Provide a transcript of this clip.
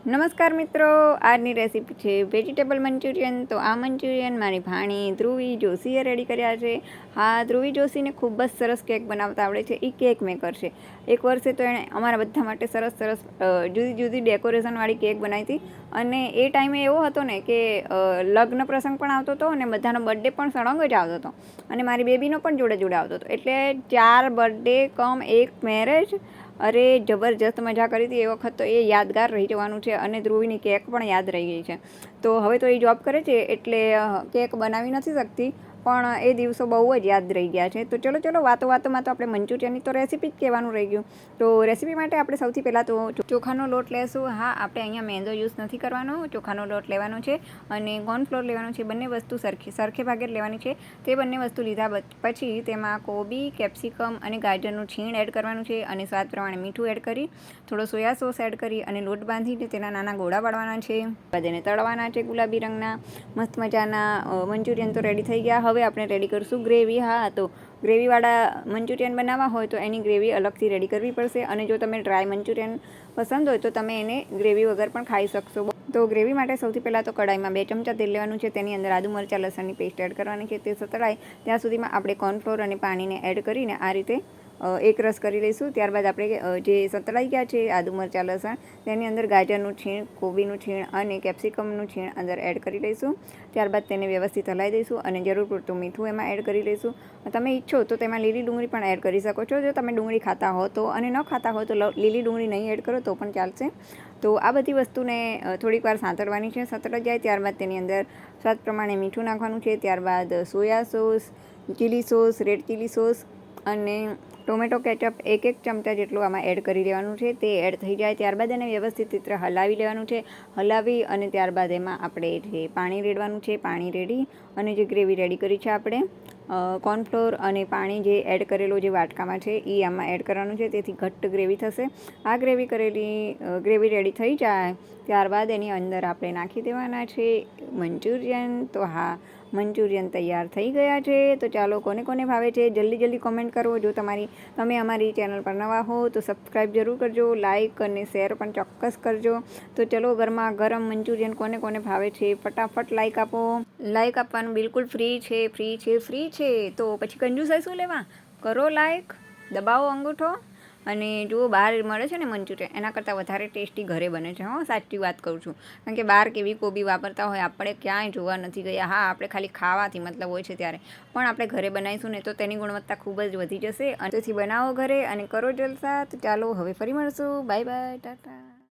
નમસ્કાર મિત્રો, આજની રેસીપી છે વેજીટેબલ મંચુરિયન. તો આ મંચુરિયન મારી ભાણી ધ્રુવી જોશીએ રેડી કર્યા છે. હા, ધ્રુવી જોશીને ખૂબ જ સરસ કેક બનાવતા આવડે છે. એ કેક મેકર છે. એક વર્ષે તો એણે અમારા બધા માટે સરસ સરસ જુદી જુદી ડેકોરેશનવાળી કેક બનાવી હતી. અને એ ટાઈમે એવો હતો ને કે લગ્ન પ્રસંગ પણ આવતો હતો અને બધાનો બર્થડે પણ સળંગ જ આવતો હતો. અને મારી બેબીનો પણ જોડે જોડે આવતો હતો. એટલે 4 બર્થડે કમ 1 મેરેજ. અરે જબરજસ્ત મજા કરી હતી એ વખત. તો એ યાદગાર રહી જવાનું છે. અને ધ્રુવીની કેક પણ યાદ રહી ગઈ છે. તો હવે તો એ જોબ કરે છે એટલે કેક બનાવી નથી શકતી, પણ એ દિવસો બહુ જ યાદ રહી ગયા છે. તો ચલો વાતોમાં તો આપણે મંચુરિયનની તો રેસીપી જ કહેવાનું રહી ગયું. તો રેસીપી માટે આપણે સૌથી પહેલાં તો ચોખાનો લોટ લેશું. હા, આપણે અહીંયા મેંદો યુઝ નથી કરવાનો, ચોખાનો લોટ લેવાનો છે અને કોર્નફ્લોર લેવાનો છે. બંને વસ્તુ સરખે ભાગે જ લેવાની છે. તે બંને વસ્તુ લીધા પછી તેમાં કોબી, કેપ્સિકમ અને ગાજરનું છીણ એડ કરવાનું છે. અને સ્વાદ પ્રમાણે મીઠું એડ કરી, થોડો સોયા સોસ એડ કરી અને લોટ બાંધીને તેના નાના ગોળા પાડવાના છે. બાદ એને તળવાના છે ગુલાબી રંગના. મસ્ત મજાના મંચુરિયન તો રેડી થઈ ગયા. હવે આપણે રેડી કરીશું ગ્રેવી. હા, તો ગ્રેવીવાળા મંચુરિયન બનાવવા હોય તો એની ગ્રેવી અલગથી રેડી કરવી પડશે. અને જો તમે ડ્રાય મંચુરિયન પસંદ હોય તો તમે એને ગ્રેવી વગર પણ ખાઈ શકશો. તો ગ્રેવી માટે સૌથી પહેલાં તો કડાઈમાં 2 ચમચા તેલ લેવાનું છે. તેની અંદર આદુ મરચાં લસણની પેસ્ટ એડ કરવાની છે. તે સતળાય ત્યાં સુધીમાં આપણે કોર્નફ્લોર અને પાણીને એડ કરીને આ રીતે એક રસ કરી લઈશું. ત્યારબાદ આપણે જે સતળાઈ ગયા છે આદુ મરચાં લસણ, તેની અંદર ગાજરનું છીણ, કોબીનું છીણ અને કેપ્સિકમનું છીણ અંદર એડ કરી લઈશું. ત્યારબાદ તેને વ્યવસ્થિત હલાવી દઈશું અને જરૂર પૂરતું મીઠું એમાં એડ કરી લઈશું. તમે ઈચ્છો તો તેમાં લીલી ડુંગળી પણ એડ કરી શકો છો, જો તમે ડુંગળી ખાતા હો તો. અને ન ખાતા હો તો લીલી ડુંગળી નહીં એડ કરો તો પણ ચાલશે. તો આ બધી વસ્તુને થોડીક વાર સાંતળવાની છે. સાંતળાઈ જાય ત્યારબાદ તેની અંદર સ્વાદ પ્રમાણે મીઠું નાખવાનું છે. ત્યારબાદ soya sauce, chilli sauce, red chilli sauce અને ટોમેટો કેચઅપ 1 ચમચા જેટલું આમાં એડ કરી દેવાનું છે. તે એડ થઈ જાય ત્યારબાદ એને વ્યવસ્થિત રીતે હલાવી લેવાનું છે. હલાવી અને ત્યારબાદ એમાં આપણે જે પાણી રેડવાનું છે, પાણી રેડી અને જે ગ્રેવી રેડી કરી છે આપણે કોર્નફ્લોર અને પાણી જે એડ કરેલો જે વાટકામાં છે એ આમાં એડ કરવાનું છે. તેથી ઘટ્ટ ગ્રેવી થશે. આ ગ્રેવી રેડી થઈ જાય ત્યારબાદ એની અંદર આપણે નાખી દેવાના છે મંચુરિયન. તો હા, મંચુરિયન તૈયાર થઈ ગયા છે. તો ચાલો, કોને કોને ભાવે છે જલ્દી કોમેન્ટ કરો. જો તમે અમારી ચેનલ પર નવા હો તો સબસ્ક્રાઈબ જરૂર કરજો, લાઇક અને શેર પણ ચોક્કસ કરજો. તો ચલો, ગરમા ગરમ મંચુરિયન કોને કોને ભાવે છે ફટાફટ લાઇક આપો. લાઇક આપવાનું બિલકુલ ફ્રી છે. તો પછી કંજુસાઈ શું લેવા? કરો લાઇક, દબાવો અંગૂઠો. અને જો બહાર મળે છે ને મંચુરિયન, એના કરતાં વધારે ટેસ્ટી ઘરે બને છે. હા, સાચી વાત કહું છું. કારણ કે બહાર કેવી કોબી વાપરતા હોય આપણે ક્યાંય જોવા નથી ગયા. હા, આપણે ખાલી ખાવાથી મતલબ હોય છે ત્યારે, પણ આપણે ઘરે બનાવીશું ને તો તેની ગુણવત્તા ખૂબ જ વધી જશે. અને તેથી બનાવો ઘરે અને કરો જલસા. તો ચાલો, હવે ફરી મળશું. Bye bye, Tata.